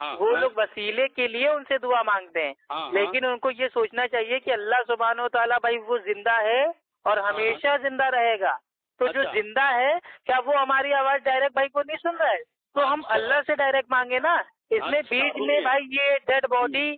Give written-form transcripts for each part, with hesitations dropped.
وہ لوگ وسیلے کے لیے ان سے دعا مانگتے ہیں، لیکن ان کو یہ سوچنا چاہیے کہ اللہ سبحانہ و تعالیٰ بھائی وہ زندہ ہے اور ہمیشہ زندہ رہے گا، تو جو زندہ ہے کیا وہ ہماری آواز ڈائریکٹ بھائی کو نہیں سن رہا ہے؟ تو ہم اللہ سے ڈائریکٹ مانگے نا، اس میں بیچ میں بھائی یہ ڈیڈ باڈی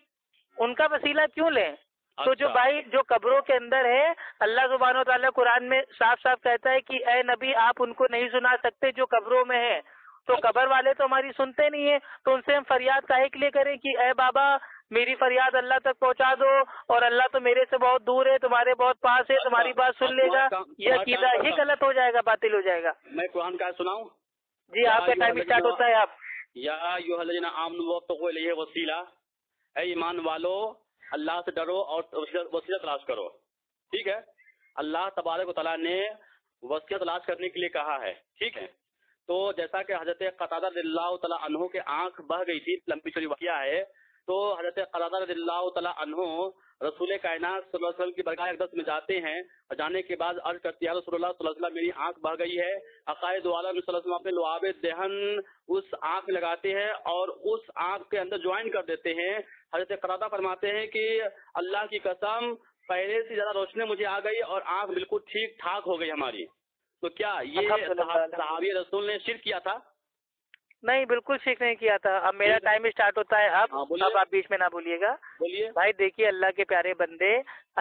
ان کا وسیلہ کیوں لیں؟ تو جو بھائی جو قبروں کے اندر ہے، اللہ سبحانہ و تعالیٰ قرآن میں صاف صاف کہتا ہے کہ اے نبی آپ ان کو نہیں سنا سکتے جو قبروں میں ہیں، تو قبر والے تو ہماری سنتے نہیں ہیں، تو ان سے ہم فریاد کاہے کے لیے کریں کہ اے بابا میری فریاد اللہ تک پہنچا دو، اور اللہ تو میرے سے بہت دور ہے، تمہارے بہت پاس ہے، تمہاری بات سن لے گا، یہ عقیدہ ہی غلط ہو جائے گا، باطل ہو جائے گا۔ میں قرآن کا سناؤں؟ جی آپ کا ٹائم اسٹارٹ ہوتا ہے۔ آپ یا ایھا الذین آمنوا اتقوا الیہ وسیلہ، اے ایمان والو اللہ سے ڈرو اور وسیلہ تلاش کرو، ٹھیک ہے؟ اللہ تبارک و تعالیٰ نے وسیلہ تلاش کرنے کے لیے کہا ہے، ٹھیک ہے؟ تو جیسا کہ حضرت قتادہ رضی اللہ تعالیٰ عنہ کے آنکھ بہہ گئی تھی، لمبی چوڑی واقعہ ہے، تو حضرت قتادہ رضی اللہ تعالیٰ عنہ رسول کائنات صلی اللہ علیہ وسلم کی برگاہ اقدس میں جاتے ہیں، اور جانے کے بعد عرض کرتے ہیں رسول اللہ صلی اللہ علیہ وسلم میری آنکھ بہہ گئی ہے۔ عقائد عالم صلی اللہ علیہ وسلم اپنے لعاب دہن اس آنکھ لگاتے ہیں اور اس آنکھ کے اندر جوائن کر دیتے ہیں۔ حضرت قتادہ فرماتے ہیں کہ اللہ کی قسم پہلے سے زیادہ روشنی مجھے آ گئی اور آنکھ بالکل ٹھیک ٹھاک ہو گئی ہماری۔ تو کیا یہ صحابی رسول نے شرک کیا تھا؟ نہیں، بالکل شرک نہیں کیا تھا۔ اب میرا ٹائم اسٹارٹ ہوتا ہے، اب آپ بیچ میں نہ بولیے گا۔ بھائی دیکھیے اللہ کے پیارے بندے،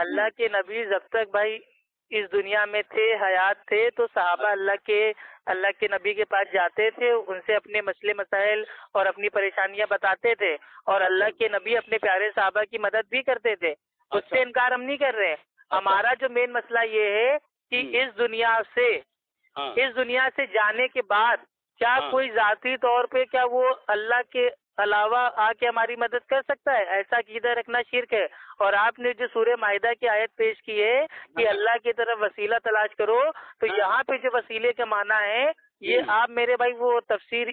اللہ کے نبی جب تک بھائی اس دنیا میں تھے، حیات تھے، تو صحابہ اللہ کے نبی کے پاس جاتے تھے، ان سے اپنے مسئلے مسائل اور اپنی پریشانیاں بتاتے تھے، اور اللہ کے نبی اپنے پیارے صحابہ کی مدد بھی کرتے تھے، اس سے انکار ہم نہیں کر رہے۔ ہمارا جو مین مسئلہ یہ ہے کہ اس دنیا سے جانے کے بعد کیا کوئی ذاتی طور پہ کیا وہ اللہ کے علاوہ آ کے ہماری مدد کر سکتا ہے؟ ایسا عقیدہ رکھنا شرک ہے۔ اور آپ نے جو سورہ مائدہ کی آیت پیش کی ہے کہ اللہ کی طرف وسیلہ تلاش کرو، تو یہاں پہ جو وسیلے کا معنی ہے، یہ آپ میرے بھائی وہ تفسیر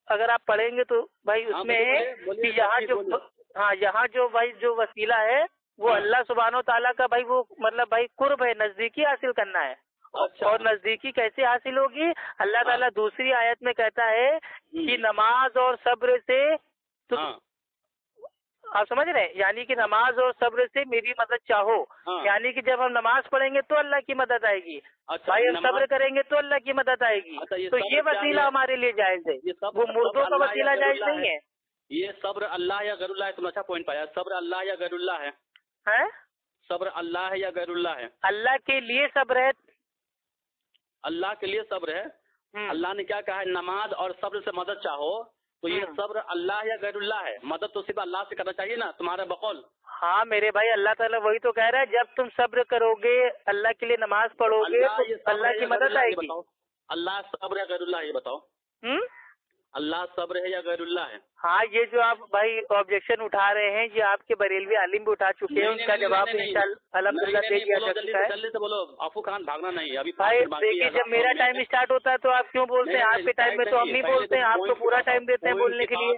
اگر آپ پڑھیں گے تو بھائی اس میں ہے کہ یہاں جو بھائی جو وسیلہ ہے وہ اللہ سبحانہ و تعالیٰ کا بھائی وہ مطلب بھائی قرب ہے، نزدیکی حاصل کرنا ہے۔ اور نزدیکی کیسے حاصل ہوگی؟ اللہ تعالیٰ دوسری آیت میں کہتا ہے کہ نماز اور صبر سے آپ سمجھ رہے ہیں، یعنی کہ نماز اور صبر سے میری مدد چاہو، یعنی کہ جب ہم نماز پڑھیں گے تو اللہ کی مدد آئے گی، بھائی ہم صبر کریں گے تو اللہ کی مدد آئے گی۔ تو یہ وسیلہ ہمارے لیے جائز ہے، وہ مردوں کا وسیلہ جائز نہیں ہے۔ یہ صبر اللہ یا غیر اللہ ہے؟ تم اچھا پوائنٹ پایا، صبر اللہ یا غیر اللہ ہے؟ صبر اللہ ہے یا غیر اللہ ہے؟ اللہ کے لیے صبر ہے، اللہ کے لیے صبر ہے۔ اللہ نے کیا کہا ہے؟ نماز اور صبر سے مدد چاہو، تو یہ صبر اللہ یا غیر اللہ ہے؟ مدد تو صرف اللہ سے کرنا چاہیے نا تمہارا بقول۔ ہاں میرے بھائی، اللہ تعالیٰ وہی تو کہہ رہا ہے جب تم صبر کرو گے، اللہ کے لیے نماز پڑھو گے تو اللہ کی مدد آئے گی۔ اللہ صبر ہے غیر اللہ یہ بتاؤ؟ اللہ صبر ہے یا غیر اللہ ہے؟ ہاں یہ جو آپ بھائی آبجیکشن اٹھا رہے ہیں یہ آپ کے بریلوی عالم بھی اٹھا چکے ہیں، ان کا جواب الحمدللہ دے دیا جا چکا ہے۔ جلدی سے بولو، افو خان بھاگنا نہیں ابھی بھائی دیکھیے جب میرا ٹائم اسٹارٹ ہوتا ہے تو آپ کیوں بولتے ہیں؟ آپ کے ٹائم میں تو ہم نہیں بولتے ہیں، آپ تو پورا ٹائم دیتے ہیں بولنے کے لیے۔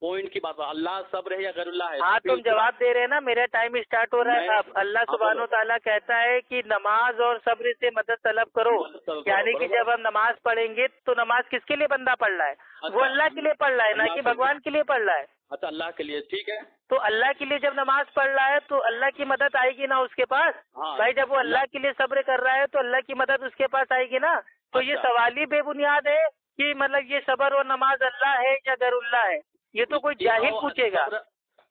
پوائنٹ کی بات، اللہ صبر ہے یا غیر اللہ ہے؟ ہاں تم جواب دے رہے ہیں نا، میرا ٹائم اسٹارٹ ہو رہا ہے۔ اب اللہ سبحانہ و تعالیٰ کہتا ہے کہ نماز اور صبر سے مدد طلب کرو، یعنی کہ جب ہم نماز پڑھیں گے تو نماز کس کے لیے بندہ پڑھ رہا ہے؟ وہ اللہ کے لیے پڑھ رہا ہے، نہ کہ بھگوان کے لیے پڑھ رہا ہے۔ اچھا اللہ کے لیے، ٹھیک ہے۔ تو اللہ کے لیے جب نماز پڑھ رہا ہے تو اللہ کی مدد آئے گی نا اس کے پاس۔ بھائی جب وہ اللہ کے لیے صبر کر رہا ہے تو اللہ کی مدد اس کے پاس آئے گی نا۔ تو یہ سوال ہی بے بنیاد ہے کہ مطلب یہ صبر اور نماز اللہ ہے یا غیر اللہ ہے، یہ تو کوئی جاہل پوچھے گا۔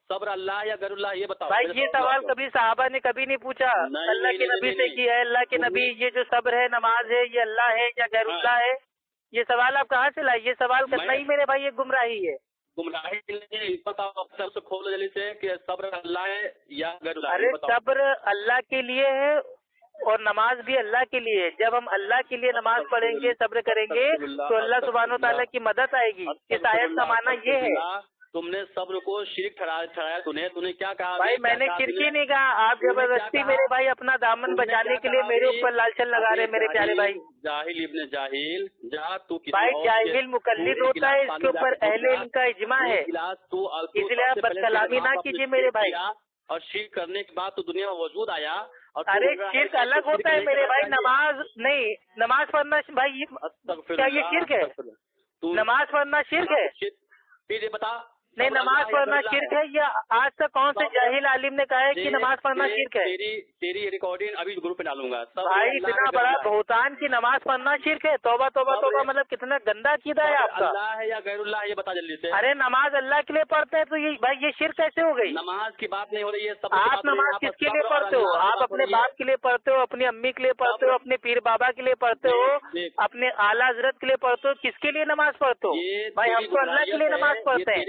صبر اللہ یا غیر اللہ یہ بتاؤ بھائی، یہ سوال کبھی صحابہ نے کبھی نہیں پوچھا اللہ کے نبی سے کی ہے اللہ کے نبی یہ جو صبر ہے نماز ہے یہ اللہ ہے یا غیر اللہ ہے؟ یہ سوال آپ کہاں سے لائے؟ یہ سوال کرنا ہی میرے بھائی یہ گمراہی ہے۔ گمراہی نہیں، بتاؤ سب سے کھولو جلدی سے کہ صبر اللہ ہے یا غیر اللہ؟ ارے صبر اللہ کے لیے ہے اور نماز بھی اللہ کے لیے ہے۔ جب ہم اللہ کے لیے نماز پڑھیں گے، صبر کریں گے تو اللہ سبحانہ و تعالیٰ کی مدد آئے گی۔ اس آیت کا معنی یہ ہے۔ تم نے صبر کو شرک ٹھہرایا، تُو نے کیا کہا؟ بھائی میں نے شرکی نہیں کہا، آپ زبردستی میرے بھائی اپنا دامن بچانے کے لیے میرے اوپر لالچن لگا رہے میرے پیارے بھائی۔ جاہل ابن جاہل، جا تو بھائی جاہل مقلد ہوتا ہے، اس کے اوپر اہل علم کا اجماع ہے، اس لیے آپ بد کلامی نہ کیجیے میرے بھائی۔ اور شرک کرنے کے بعد تو دنیا میں وجود آیا۔ ارے شرک الگ ہوتا ہے میرے بھائی، نماز نہیں، نماز پڑھنا بھائی کیا یہ شرک ہے؟ نماز پڑھنا شرک ہے؟ پھر یہ بتا نہیں نماز پڑھنا شرک ہے یا آج تک کون سے جاہل عالم نے کہا ہے کہ نماز پڑھنا شرک ہے؟ تیری ریکارڈنگ ابھی گروپ پہ ڈالوں گا بھائی، اتنا بڑا بہتان کی نماز پڑھنا شرک ہے؟ توبہ توبہ توبہ، مطلب کتنا گندا عقیدہ ہے آپ کا۔ اللہ ہے یا غیر اللہ، یہ بتا جلدی سے۔ ارے نماز اللہ کے لیے پڑھتے ہیں تو یہ بھائی یہ شرک کیسے ہو گئی؟ نماز کی بات نہیں ہو رہی ہے، آپ نماز کس کے لیے پڑھتے ہو؟ آپ اپنے باپ کے لیے پڑھتے ہو، اپنی امی کے لیے پڑھتے ہو، اپنے پیر بابا کے لیے پڑھتے ہو، اپنے اعلیٰ حضرت کے لیے پڑھتے ہو، کس کے لیے نماز پڑھتے ہو؟ بھائی ہم تو اللہ کے لیے نماز پڑھتے ہیں،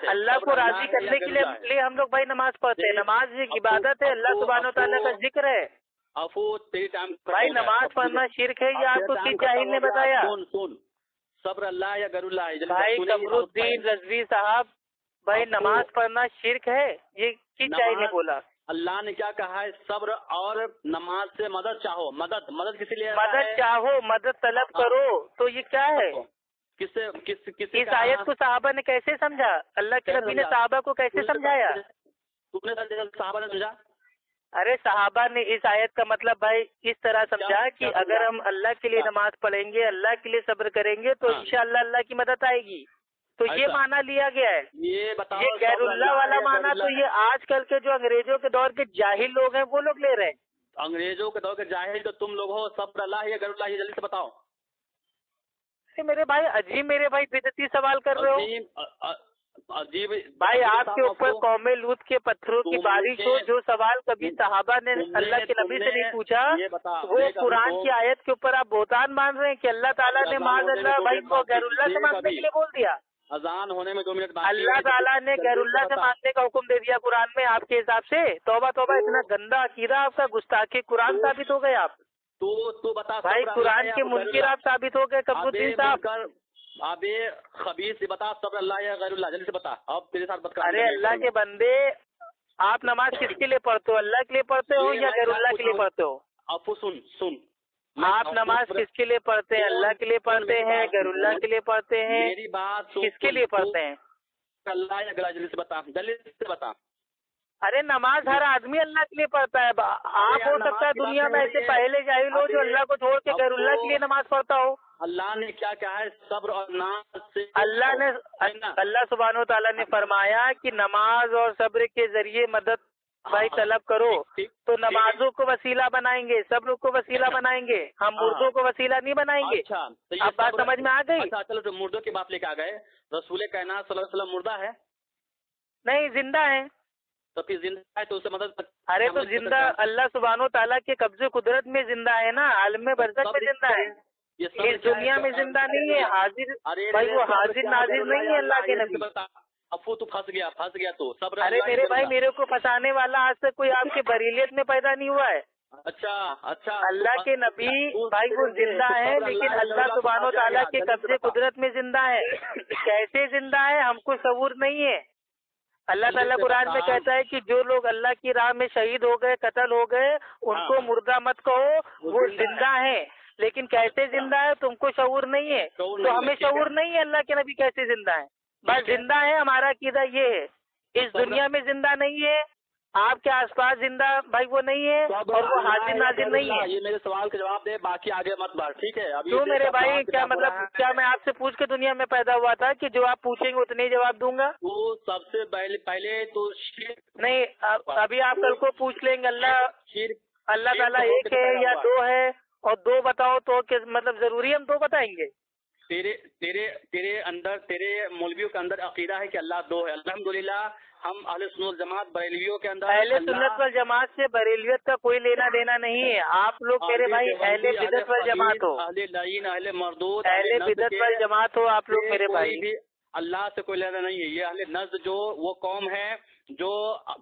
اللہ کو راضی کرنے کے لیے ہم لوگ بھائی نماز پڑھتے ہیں۔ نماز ایک عبادت ہے، اللہ سبحانہ وتعالیٰ کا ذکر ہے۔ بھائی نماز پڑھنا شرک ہے یہ آپ کو کس جاہل نے بتایا؟ سن صبر اللہ یا غیر اللہ۔ بھائی قمر الدین رضوی صاحب، بھائی نماز پڑھنا شرک ہے یہ کس جاہل نے بولا؟ اللہ نے کیا کہا ہے؟ صبر اور نماز سے مدد چاہو۔ مدد کسی لیے؟ مدد چاہو، مدد طلب کرو، تو یہ کیا ہے؟ اس آیت کو صحابہ نے کیسے سمجھا؟ اللہ کے نبی نے صحابہ کو کیسے سمجھایا؟ صحابہ نے سمجھا؟ ارے صحابہ نے اس آیت کا مطلب بھائی اس طرح سمجھا کہ اگر ہم اللہ کے لیے نماز پڑھیں گے، اللہ کے لیے صبر کریں گے تو انشاءاللہ اللہ کی مدد آئے گی، تو یہ معنی لیا گیا ہے۔ یہ بتاؤ، یہ غیر اللہ والا معنی تو یہ آج کل کے جو انگریزوں کے دور کے جاہل لوگ ہیں وہ لوگ لے رہے ہیں۔ انگریزوں کے دور کے جاہل تو تم لوگ ہو، صبر اللہ یا غیر اللہ، یہ جلدی سے بتاؤ۔ میرے بھائی عجیب، میرے بھائی بدعتی سوال کر رہے ہو۔ عجیب بھائی آپ کے اوپر قوم لوط کے پتھروں کی بارش ہو، جو سوال کبھی صحابہ نے اللہ کے نبی سے نہیں پوچھا، وہ قرآن کی آیت کے اوپر آپ بہتان مان رہے ہیں کہ اللہ تعالیٰ نے معاذ اللہ بھائی کو غیر اللہ سے مانگنے کے لیے بول دیا۔ اذان ہونے میں 2 منٹ اللہ تعالیٰ نے غیر اللہ سے مانگنے کا حکم دے دیا قرآن میں آپ کے حساب سے؟ توبہ توبہ، اتنا گندا عقیدہ آپ کا، گستاخی قرآن ثابت ہو گئے آپ۔ تو بتا بھائی قرآن کے منکر آپ ثابت ہو گئے قمر الدین صاحب۔ اب خبیث سے بتا، صبر اللہ یا غیر اللہ، جلدی سے بتا۔ اب تیرے ساتھ بات کر۔ ارے اللہ کے بندے، آپ نماز کس کے لیے پڑھتے ہو؟ اللہ کے لیے پڑھتے ہو یا غیر اللہ کے لیے پڑھتے ہو؟ افو سن آپ نماز کس کے لیے پڑھتے ہیں؟ اللہ کے لیے پڑھتے ہیں، غیر اللہ کے لیے پڑھتے ہیں؟ میری بات کس کے لیے پڑھتے ہیں؟ اللہ یا غیر اللہ، جلدی سے بتا، جلدی سے بتا۔ ارے نماز ہر آدمی اللہ کے لیے پڑھتا ہے۔ آپ ہو سکتا ہے دنیا میں ایسے پہلے جاہل ہو جو اللہ کو چھوڑ کے غیر اللہ کے لیے نماز پڑھتا ہو۔ اللہ نے کیا کہا ہے؟ صبر اور نماز سے اللہ سبحانہ و تعالیٰ نے فرمایا کہ نماز اور صبر کے ذریعے مدد بھائی طلب کرو، تو نمازوں کو وسیلہ بنائیں گے، صبر کو وسیلہ بنائیں گے، ہم مردوں کو وسیلہ نہیں بنائیں گے۔ اب بات سمجھ میں آ گئی؟ اچھا چلو، تو مردوں کی بات لے کے آ گئے، رسول کائنات صلی اللہ علیہ وسلم مردہ ہے؟ نہیں، زندہ ہے۔ تو پھر زندہ ہے تو اسے مدد۔ ارے تو زندہ اللہ سبحانہ و تعالیٰ کے قبضے قدرت میں زندہ ہے نا، عالم برزخ میں زندہ ہے، اس دنیا میں زندہ نہیں ہے، حاضر بھائی، وہ حاضر ناظر نہیں ہے اللہ کے نبی۔ افو تو پھنس گیا تو صبر۔ ارے میرے بھائی، میرے کو پھنسانے والا آج تک کوئی آپ کے بریلیت میں پیدا نہیں ہوا ہے۔ اچھا اللہ کے نبی بھائی وہ زندہ ہے، لیکن اللہ سبحانہ و تعالیٰ کے قبضے قدرت میں زندہ ہے۔ کیسے زندہ ہے ہم کو شعور نہیں ہے۔ اللہ تعالیٰ قرآن میں کہتا ہے کہ جو لوگ اللہ کی راہ میں شہید ہو گئے، قتل ہو گئے، ان کو مردہ مت کہو، وہ زندہ ہیں، لیکن کیسے زندہ ہے تم کو شعور نہیں ہے، تو ہمیں شعور نہیں ہے اللہ کے نبی کیسے زندہ ہے۔ بس زندہ ہے، ہمارا عقیدہ یہ ہے، اس دنیا میں زندہ نہیں ہے، آپ کے آس پاس زندہ بھائی وہ نہیں ہے، اور وہ حاضر ناظر نہیں ہے۔ یہ میرے سوال کا جواب دے، باقی آگے مت بڑھ، ٹھیک ہے؟ کیوں میرے بھائی، کیا مطلب، کیا میں آپ سے پوچھ کے دنیا میں پیدا ہوا تھا کہ جو آپ پوچھیں گے اتنے ہی جواب دوں گا؟ وہ سب سے پہلے تو نہیں، ابھی آپ کل کو پوچھ لیں گے اللہ تعالیٰ ایک ہے یا 2 ہے، اور 2 بتاؤ تو مطلب ضروری ہم 2 بتائیں گے؟ تیرے اندر، تیرے مولویوں کے اندر عقیدہ ہے کہ اللہ 2 ہے۔ الحمدللہ ہم اہل سنت والجماعت بریلویوں کے اندر، اہل سنت والجماعت سے بریلویت کا کوئی لینا دینا نہیں ہے۔ آپ لوگ میرے بھائی اہل بدعت والجماعت ہو، اہل لعین، اہل مردود، اہل بدعت والجماعت ہو آپ لوگ میرے بھائی۔ بھی اللہ سے کوئی لینا نہیں ہے۔ یہ اہل نزد جو وہ قوم ہے جو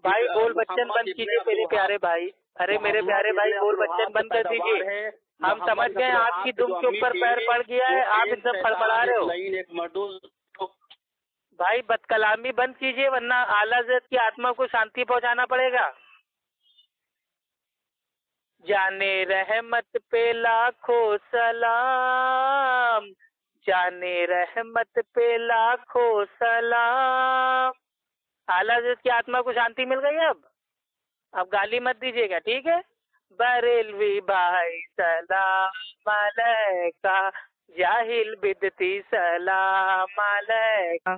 بھائی بول بچن بند کیجیے میرے پیارے بھائی، ارے میرے پیارے بھائی بول بچن بند کر دیجیے، ہم سمجھ گئے آپ کی دم کے اوپر پیر پڑ گیا ہے، آپ ایک دم فڑفڑا رہے ہو۔ بھائی بد کلامی بند کیجیے ورنہ اعلیٰ حضرت کی آتما کو شانتی پہنچانا پڑے گا۔ جانے رحمت پہ لاکھوں سلام، جانے رحمت پہ لاکھوں سلام۔ اعلیٰ حضرت کی آتما کو شانتی مل گئی اب گالی مت دیجیے گا، ٹھیک ہے؟ بریلوی بھائی سلام علیکہ، جاہل بدعتی سلام علیکہ۔